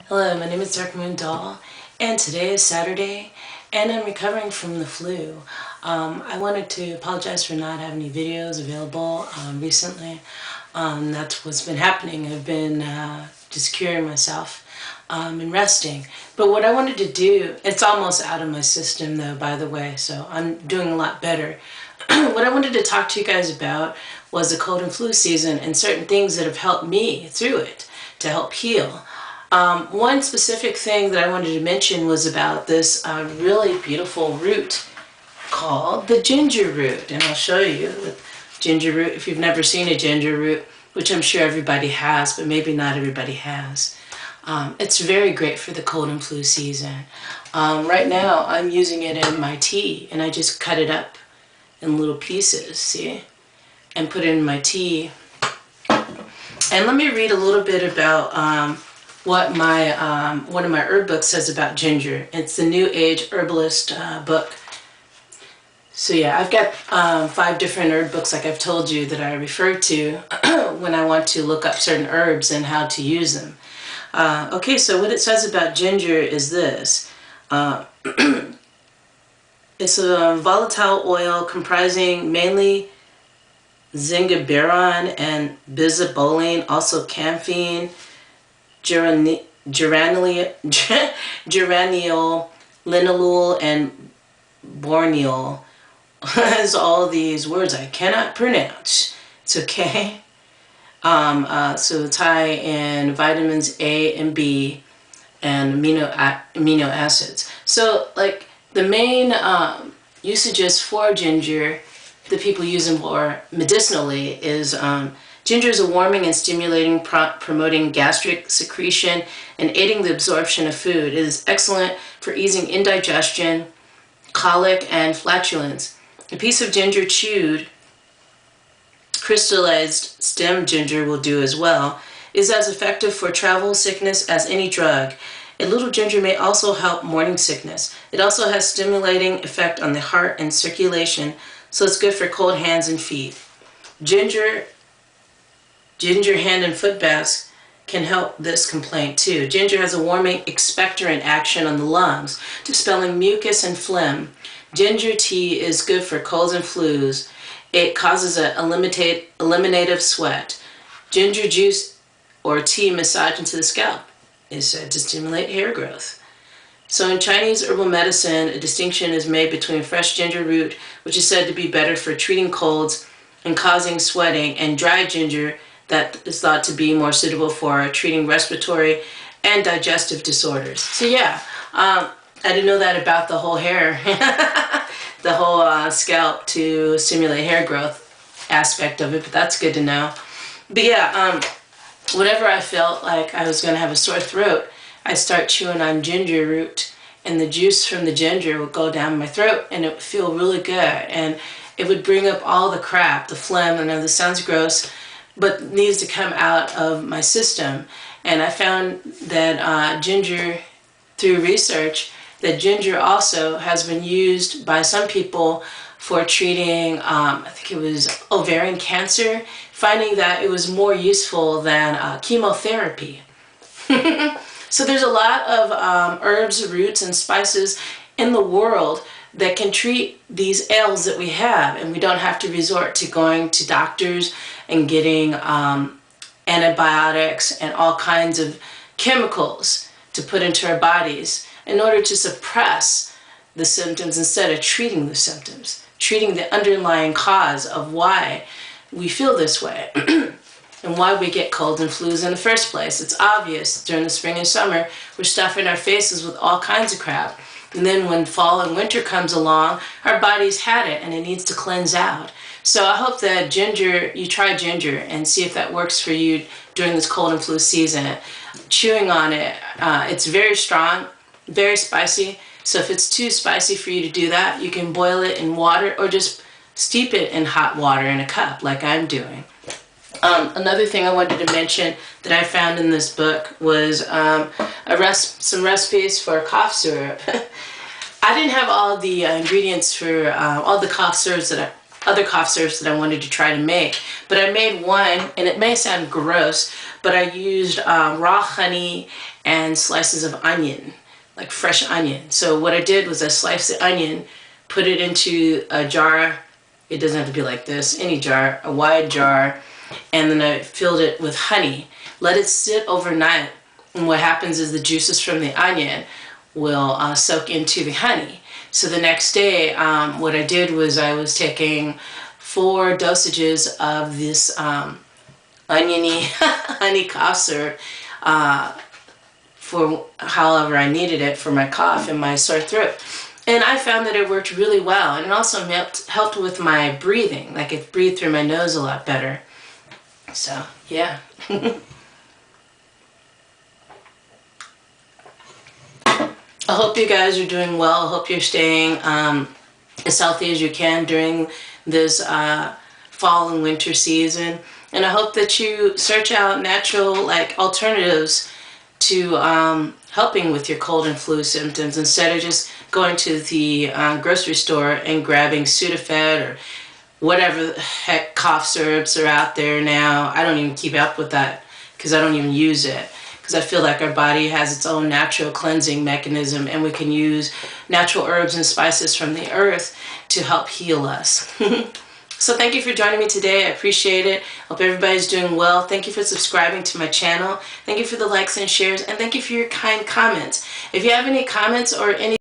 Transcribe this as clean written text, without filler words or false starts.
Hello, my name is Darkmoon Doll, and today is Saturday, and I'm recovering from the flu. I wanted to apologize for not having any videos available recently. That's what's been happening. I've been just curing myself and resting. But what I wanted to do, it's almost out of my system though, by the way, so I'm doing a lot better. What I wanted to talk to you guys about was the cold and flu season and certain things that have helped me through it to help heal. One specific thing that I wanted to mention was about this really beautiful root called the ginger root. And I'll show you with ginger root if you've never seen a ginger root, which I'm sure everybody has, but maybe not everybody has. It's very great for the cold and flu season. Right now I'm using it in my tea, and I just cut it up in little pieces, see? And put it in my tea. And let me read a little bit about what my one of my herb books says about ginger. It's the New Age Herbalist book. So yeah, I've got 5 different herb books, like I've told you, that I refer to when I want to look up certain herbs and how to use them. Okay, so what it says about ginger is this. It's a volatile oil comprising mainly zingiberon and bisabolene, also camphene, geraniol, linalool, and borneol. Has all these words I cannot pronounce. It's okay. So it's high in vitamins A and B and amino acids. So like the main usages for ginger that people use it more medicinally is ginger is a warming and stimulating, promoting gastric secretion and aiding the absorption of food. It is excellent for easing indigestion, colic, and flatulence. A piece of ginger chewed, crystallized stem ginger will do as well, is as effective for travel sickness as any drug. A little ginger may also help morning sickness. It also has stimulating effect on the heart and circulation, so it's good for cold hands and feet. Ginger hand and foot baths can help this complaint too. Ginger has a warming expectorant action on the lungs, dispelling mucus and phlegm. Ginger tea is good for colds and flus. It causes an eliminative sweat. Ginger juice or tea massaged into the scalp is said to stimulate hair growth. So in Chinese herbal medicine, a distinction is made between fresh ginger root, which is said to be better for treating colds and causing sweating, and dry ginger that is thought to be more suitable for treating respiratory and digestive disorders. So yeah, I didn't know that about the whole hair, the whole scalp to stimulate hair growth aspect of it, but that's good to know. But yeah, whenever I felt like I was going to have a sore throat, I'd start chewing on ginger root, and the juice from the ginger would go down my throat, and it would feel really good, and it would bring up all the crap, the phlegm. I know this sounds gross, but it needs to come out of my system. And I found that ginger, through research, that ginger also has been used by some people for treating, I think it was ovarian cancer, finding that it was more useful than chemotherapy. So there's a lot of herbs, roots, and spices in the world that can treat these ails that we have, and we don't have to resort to going to doctors and getting antibiotics and all kinds of chemicals to put into our bodies in order to suppress the symptoms instead of treating the symptoms, treating the underlying cause of why we feel this way and why we get cold and flus in the first place. It's obvious during the spring and summer, we're stuffing our faces with all kinds of crap. And then when fall and winter comes along, our body's had it and it needs to cleanse out. So I hope that you try ginger and see if that works for you during this cold and flu season. Chewing on it, it's very strong, very spicy. So if it's too spicy for you to do that, you can boil it in water or just steep it in hot water in a cup like I'm doing. Another thing I wanted to mention that I found in this book was some recipes for cough syrup. I didn't have all the ingredients for all the other cough syrups that I wanted to try to make, but I made one, and it may sound gross, but I used raw honey and slices of onion, like fresh onion. So what I did was I sliced the onion, put it into a jar. It doesn't have to be like this, any jar, a wide jar, and then I filled it with honey. Let it sit overnight, and what happens is the juices from the onion will soak into the honey. So the next day, what I did was I was taking 4 dosages of this oniony honey cough syrup for however I needed it for my cough and my sore throat. And I found that it worked really well, and it also helped with my breathing. Like, it breathed through my nose a lot better. So, yeah. I hope you guys are doing well. I hope you're staying as healthy as you can during this fall and winter season. And I hope that you search out natural, like, alternatives to helping with your cold and flu symptoms, instead of just going to the grocery store and grabbing Sudafed or whatever the heck cough syrups are out there now. I don't even keep up with that because I don't even use it, because I feel like our body has its own natural cleansing mechanism, and we can use natural herbs and spices from the earth to help heal us. So thank you for joining me today. I appreciate it. Hope everybody's doing well. Thank you for subscribing to my channel. Thank you for the likes and shares, and thank you for your kind comments. If you have any comments or any